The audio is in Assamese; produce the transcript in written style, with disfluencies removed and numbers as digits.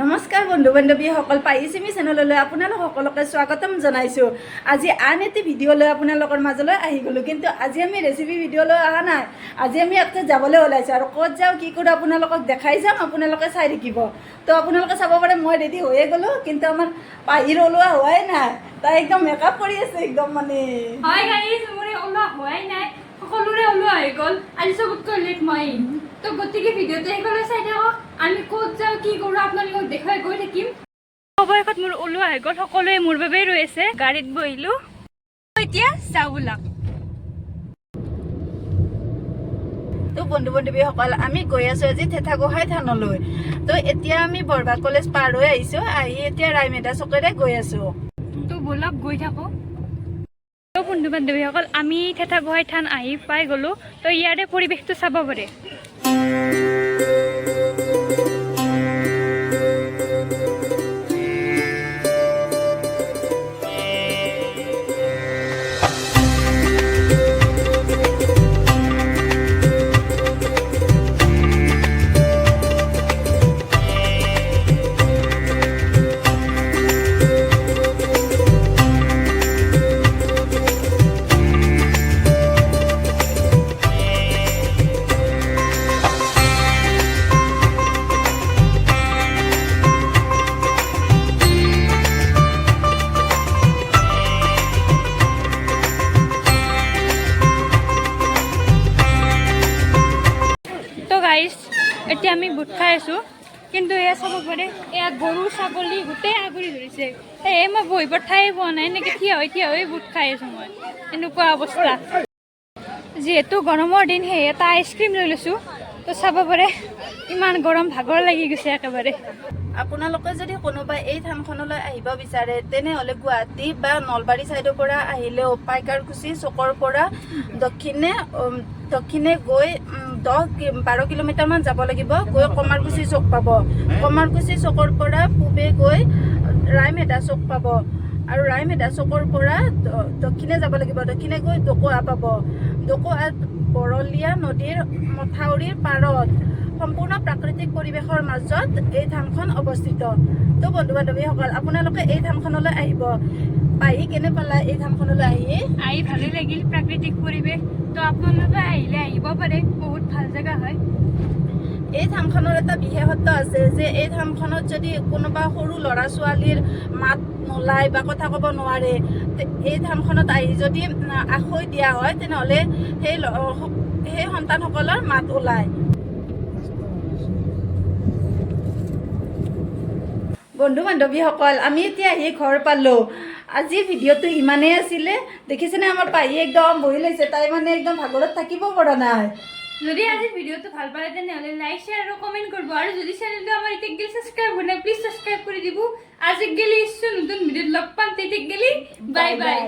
নমস্কাৰ বন্ধু বান্ধৱীসকল, পাহি-চিমি চেনেললৈ আপোনালোক সকলোকে স্বাগতম জনাইছোঁ। আজি আন এটি ভিডিঅ' লৈ আপোনালোকৰ মাজলৈ আহি গ'লোঁ, কিন্তু আজি আমি ৰেচিপি ভিডিঅ' লৈ অহা নাই। আজি আমি ইয়াতে যাবলৈ ওলাইছোঁ আৰু ক'ত যাওঁ কি কৰোঁ আপোনালোকক দেখাই যাম, আপোনালোকে চাই থাকিব। তো আপোনালোকে চাব পাৰে মই ৰেডি হৈয়ে গ'লোঁ, কিন্তু আমাৰ পাহিৰ ওলোৱা হোৱাই নাই। তাই একদম মেকআপ কৰি আছে একদম মানে। হয় গাইজ, মোৰ ওলোৱা হোৱাই নাই, সকলোৰে ওলোৱা হৈ গ'ল। আজি চবতকৈ লেট মই। তো গতিকে ভিডিঅ'টো সেইফালে চাই থাকক, আমি ক'ত যাওঁ কি কৰোঁ আপোনালোকক দেখুৱাই গৈ থাকিম। অৱশেষত মোৰ ওলোৱা হৈ গ'ল, সকলোৱে মোৰ বাবেই ৰৈ আছে। গাড়ীত বহিলোঁ, এতিয়া যাওঁ বোলা। তো বন্ধু বান্ধৱীসকল, আমি গৈ আছোঁ আজি থেথাগোহাঁই থানলৈ। তো এতিয়া আমি বৰভাগ কলেজ পাৰ হৈ আহিছোঁ, আহি এতিয়া ৰাইমেধা চকেৰে গৈ আছোঁ। তো ব'লক গৈ থাকোঁ। তো বন্ধু বান্ধৱীসকল, আমি থেথাগোহাঁই থান আহি পাই গ'লোঁ। তো ইয়াৰে পৰিৱেশটো চাব পাৰে। এতিয়া আমি বুট খাই আছোঁ, কিন্তু এয়া চাব পাৰে, এয়া গৰু ছাগলী গোটেই আগুৰি ধৰিছে। মই বহিব ঠাই পোৱা নাই, এনেকৈ থিয় হৈ বুট খাই আছোঁ মই। এনেকুৱা অৱস্থা। যিহেতু গৰমৰ দিন, সেয়ে এটা আইচক্ৰীম লৈ লৈছোঁ। তো চাব পাৰে ইমান গৰম, ভাগৰ লাগি গৈছে একেবাৰে। আপোনালোকে যদি কোনোবাই এই থানখনলৈ আহিব বিচাৰে, তেনেহ'লে গুৱাহাটী বা নলবাৰী ছাইডৰ পৰা আহিলেও পাইকাৰকুছি চকৰ পৰা দক্ষিণে গৈ 10-12 কিলোমিটাৰমান যাব লাগিব, গৈ কমাৰকুছি চক পাব। কমাৰকুছি চকৰ পৰা পূবে গৈ ৰাইমেধা চক পাব, আৰু ৰাইমেধা চকৰ পৰা দক্ষিণে যাব লাগিব, দক্ষিণে গৈ ডকোৱা পাব। ডকোৱাত বৰলীয়া নদীৰ মথাউৰিৰ পাৰত সম্পূৰ্ণ প্ৰাকৃতিক পৰিৱেশৰ মাজত এই থানখন অৱস্থিত। তো বন্ধু বান্ধৱীসকল, আপোনালোকে এই থানখনলৈ আহিব। পাহি কেনে পালা এই থানখনলৈ আহি? ভালেই লাগিল, প্ৰাকৃতিক পৰিৱেশ। তো আপোনালোকে আহিলে আহিব পাৰে, বহুত ভাল জেগা হয়। এই থানখনৰ এটা বিশেষত্ব আছে যে এই থানখনত যদি কোনোবা সৰু ল'ৰা ছোৱালীৰ মাত নোলায় বা কথা ক'ব নোৱাৰে, এই থানখনত আহি যদি আখৈ দিয়া হয়, তেনেহ'লে সেই সন্তানসকলৰ মাত ওলায়। বন্ধু বান্ধৱীসকল, আমি এতিয়া আহি ঘৰ পালোঁ। আজি ভিডিঅ'টো ইমানেই আছিলে। দেখিছেনে আমাৰ পাহি একদম বহি লৈছে, তাই মানে একদম ভাগৰত থাকিব পৰা নাই। যদি আজি ভিডিঅ'টো ভাল পালে তেনেহ'লে লাইক শ্বেয়াৰ আৰু কমেণ্ট কৰিব, আৰু যদি চেনেলটো আমাৰ এতিয়া গেলি ছাবস্ক্ৰাইব হোৱা নাই, প্লিজ ছাবস্ক্ৰাইব কৰি দিব। আজি গেলি নতুন ভিডিঅ'ত লগ পাম, তেতিয়া গেলি বাই বাই।